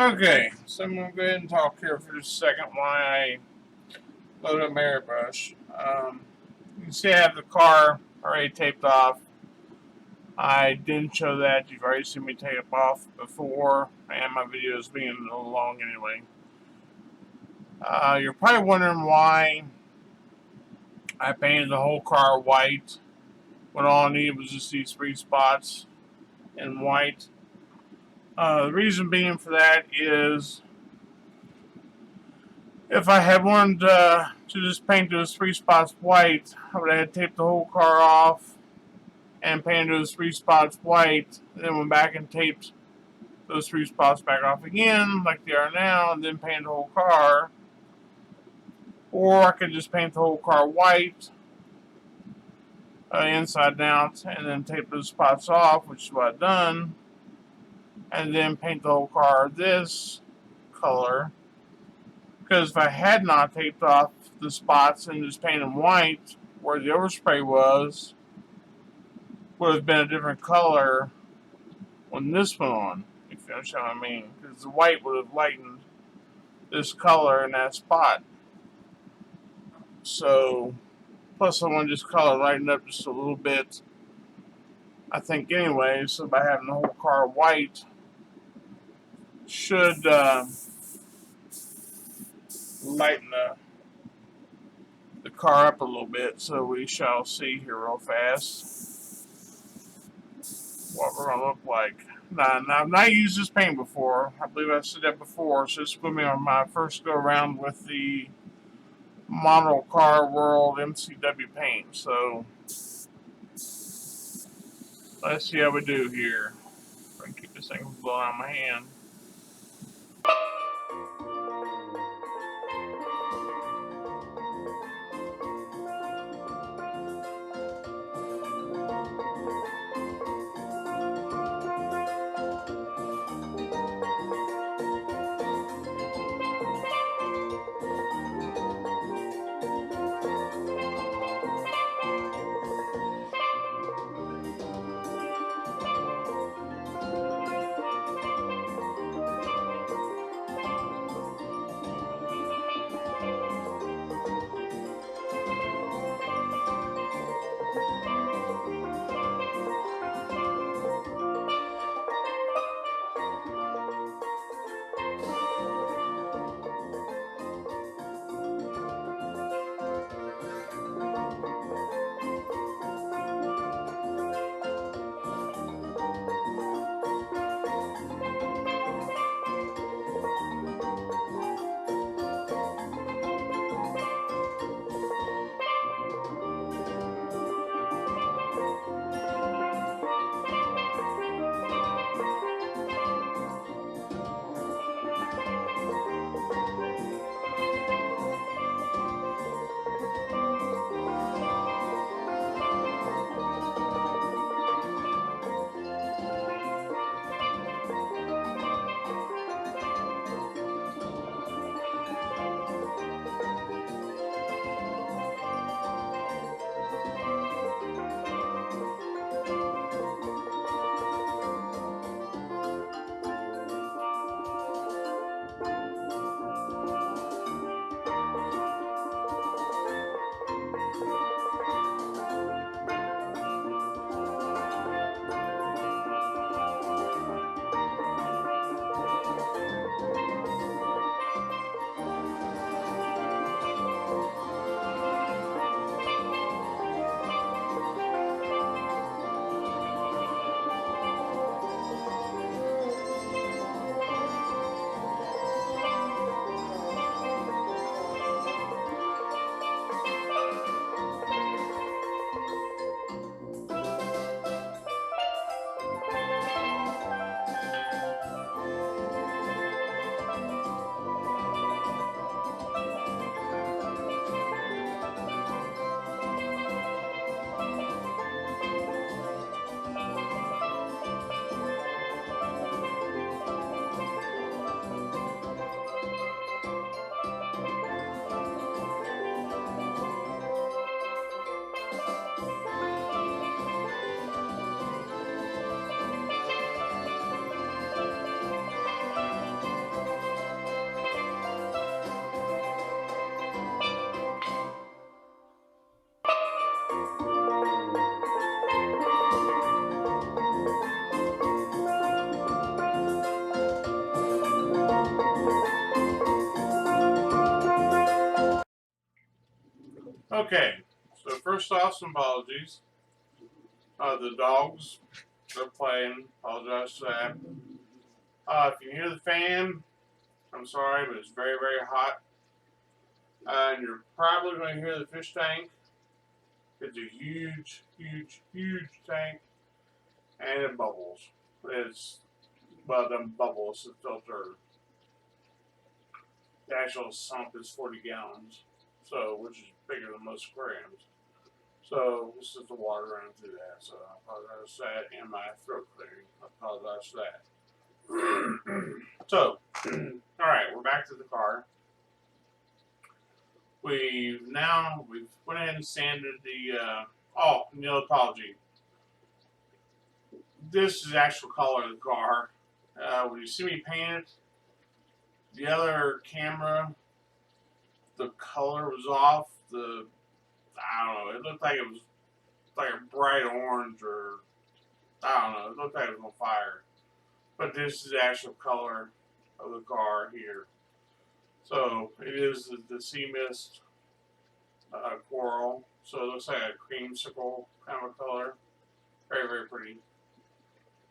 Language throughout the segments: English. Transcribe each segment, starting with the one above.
Okay, so I'm going to go ahead and talk here for just a second while I load up my airbrush. You can see I have the car already taped off. I didn't show that. You've already seen me tape off before, and my video is being a little long anyway. You're probably wondering why I painted the whole car white when all I needed was just these three spots in white. The reason being for that is if I had wanted to just paint those three spots white, I would have taped the whole car off and painted those three spots white, and then went back and taped those three spots back off again, like they are now, and then paint the whole car. Or I could just paint the whole car white, inside and out, and then tape those spots off, which is what I've done, and then paint the whole car this color. Because if I had not taped off the spots and just painted them white where the overspray was, would have been a different color when this went on, if you understand what I mean. Because the white would have lightened this color in that spot. So, plus I want to just color lighten up just a little bit, I think anyway. So by having the whole car white should lighten the car up a little bit. So we shall see here real fast what we're going to look like. Now, I've not used this paint before. I believe I've said that before. So this will be on my first go around with the Model Car World MCW paint. So let's see how we do here. I'm going to keep this thing from blowing out my hand. Okay, so first off, some apologies. The dogs, they're playing. Apologize for that. If you hear the fan, I'm sorry, but it's very, very hot. And you're probably going to hear the fish tank. It's a huge, huge, huge tank, and it bubbles. It's, well, them bubbles that filter. The actual sump is 40 gallons, so which is bigger than most aquariums. So this is the water running through that. So I apologize for that, and my throat clearing. I apologize for that. So, all right, we're back to the car. We've went ahead and sanded the. No apology. This is the actual color of the car. When you see me paint it, the other camera, the color was off. I don't know. It looked like it was like a bright orange, or I don't know. It looked like it was on fire. But this is the actual color of the car here. So it is the sea mist coral. So it looks like a creamsicle kind of color. Very, very pretty.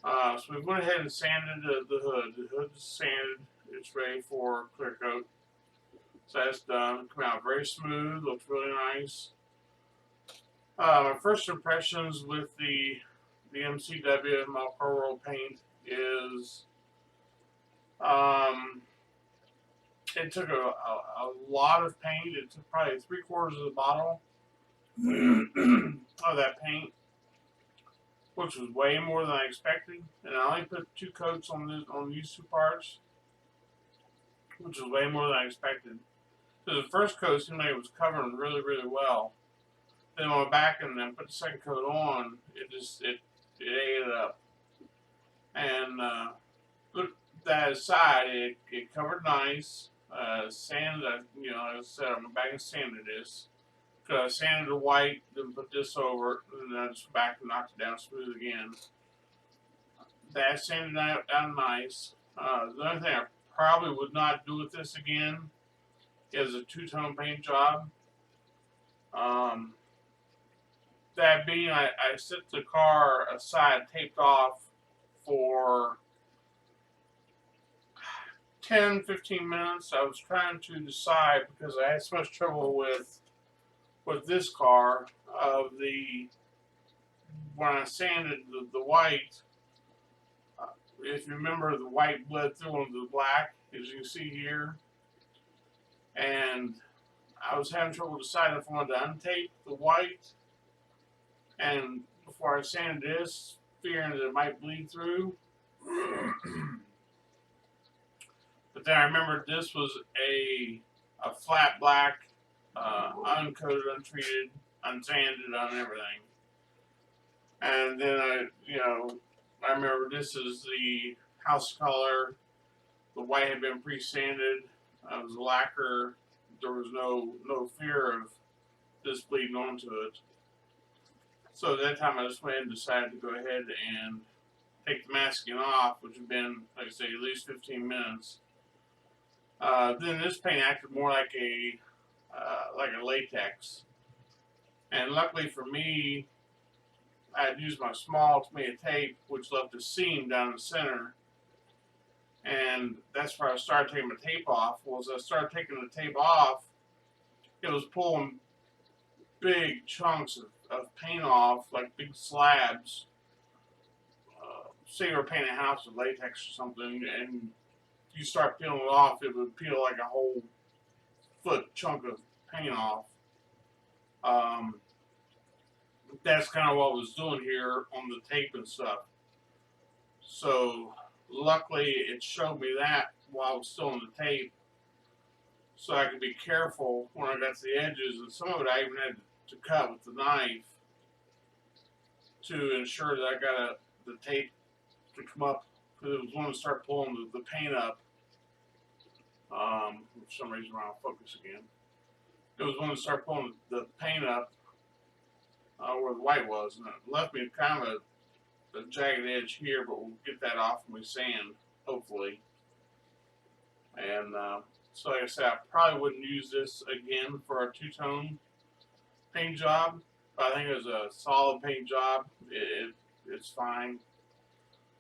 So we went ahead and sanded the hood. The hood is sanded. It's ready for clear coat. So that's done. Come out very smooth. Looks really nice. My first impressions with the MCW Melco World paint is it took a lot of paint. It took probably 3/4 of the bottle of that paint, which was way more than I expected. And I only put 2 coats on these 2 parts, which was way more than I expected. So the first coat seemed like it was covering really, really well. Then I went back and then put the second coat on. It ate it up. And look, that aside, it covered nice. Sanded, like I said, I'm back and sanded this. I sanded the white, then put this over it, and then I just back and knocked it down smooth again. That sanded down nice. The only thing I probably would not do with this again is a 2-tone paint job. That being, I set the car aside, taped off for 10-15 minutes. I was trying to decide, because I had so much trouble with this car, when I sanded the white. If you remember, the white bled through into the black, as you can see here, and I was having trouble deciding if I wanted to untape the white, and before I sanded this, fearing that it might bleed through. But then I remembered this was a flat black, uncoated, untreated, unsanded, on everything. And then I remember this is the house color. The white had been pre-sanded. It was lacquer. There was no fear of this bleeding onto it. So at that time, I just went and decided to go ahead and take the masking off, which had been, like I say, at least 15 minutes. Then this paint acted more like a latex. And luckily for me, I had used my small tomato tape, which left a seam down the center. And that's where I started taking the tape off. Well, as I started taking the tape off, it was pulling big chunks of paint off, like big slabs. Say you were painting a house with latex or something, and you start peeling it off, it would peel like a whole foot chunk of paint off. That's kind of what I was doing here on the tape and stuff. So luckily it showed me that while I was still on the tape, so I could be careful when I got to the edges, and some of it I even had to cut with the knife to ensure that I got the tape to come up, because it was when I start pulling the paint up. For some reason we're out of focus again. It was when I started pulling the paint up where the white was, and it left me kind of a jagged edge here, but we'll get that off when we sand, hopefully. And so like I said, I probably wouldn't use this again for a 2-tone. paint job. But I think it was a solid paint job. It's fine.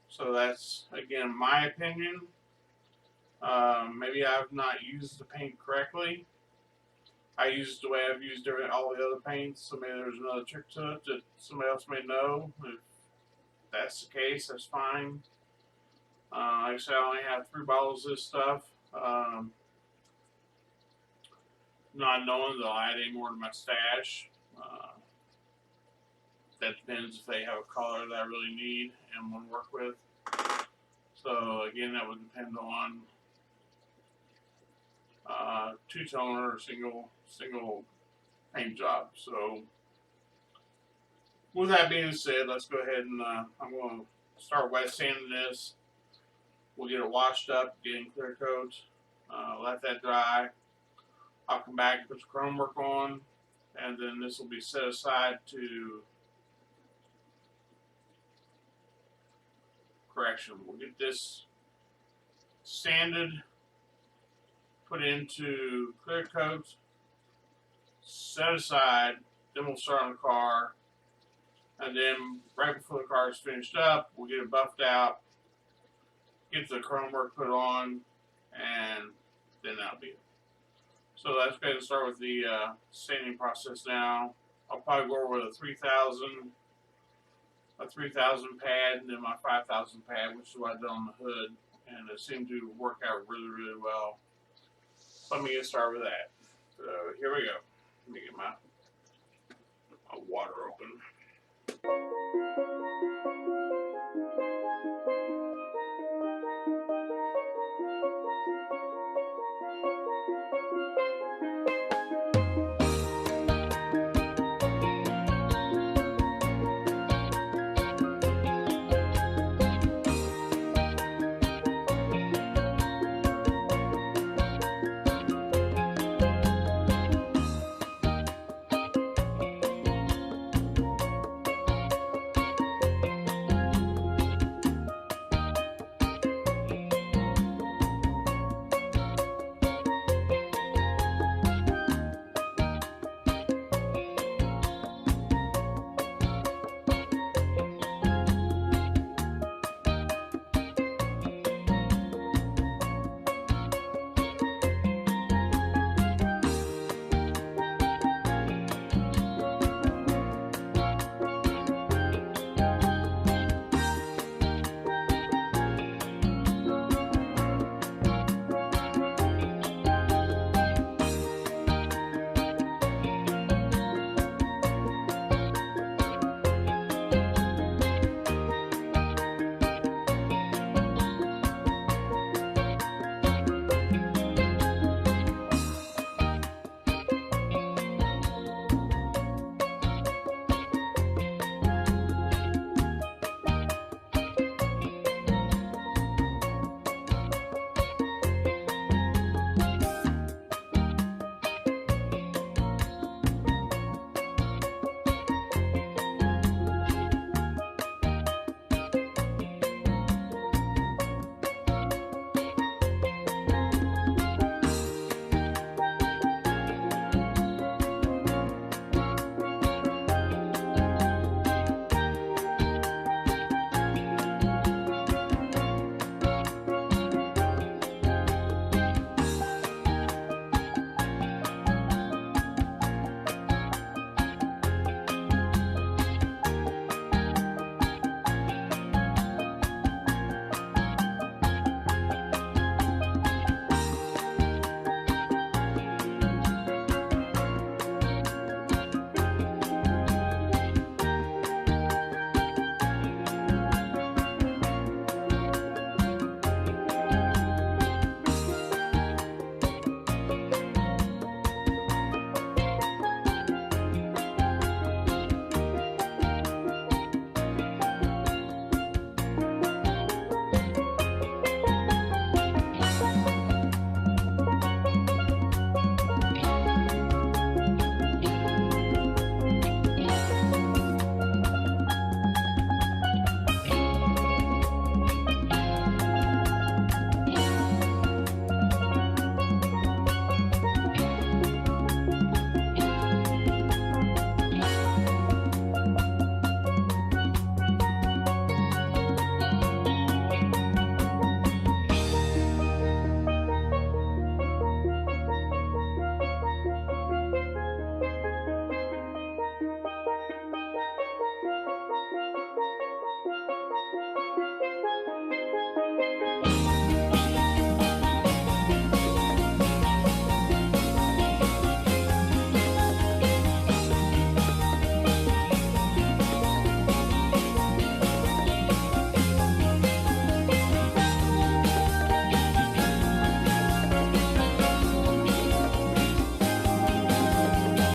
So that's, again, my opinion. Maybe I've not used the paint correctly. I used the way I've used all the other paints, so maybe there's another trick to it that somebody else may know. If that's the case, that's fine. Like I said, I only have 3 bottles of this stuff. Not knowing that I'll add any more to my stash. That depends if they have a color that I really need and want to work with. So again, that would depend on two-toner or single paint job. So with that being said, let's go ahead and I'm going to start wet sanding this. We'll get it washed up, get in clear coat, let that dry. I'll come back and put the chrome work on, and then this will be set aside to correction. We'll get this sanded, put into clear coat, set aside, then we'll start on the car, and then right before the car is finished up, we'll get it buffed out, get the chrome work put on, and then that'll be it. So let's go ahead and start with the sanding process now. I'll probably go over with a 3000 pad, and then my 5000 pad, which is what I did on the hood, and it seemed to work out really, really well. Let me get started with that. So here we go. Let me get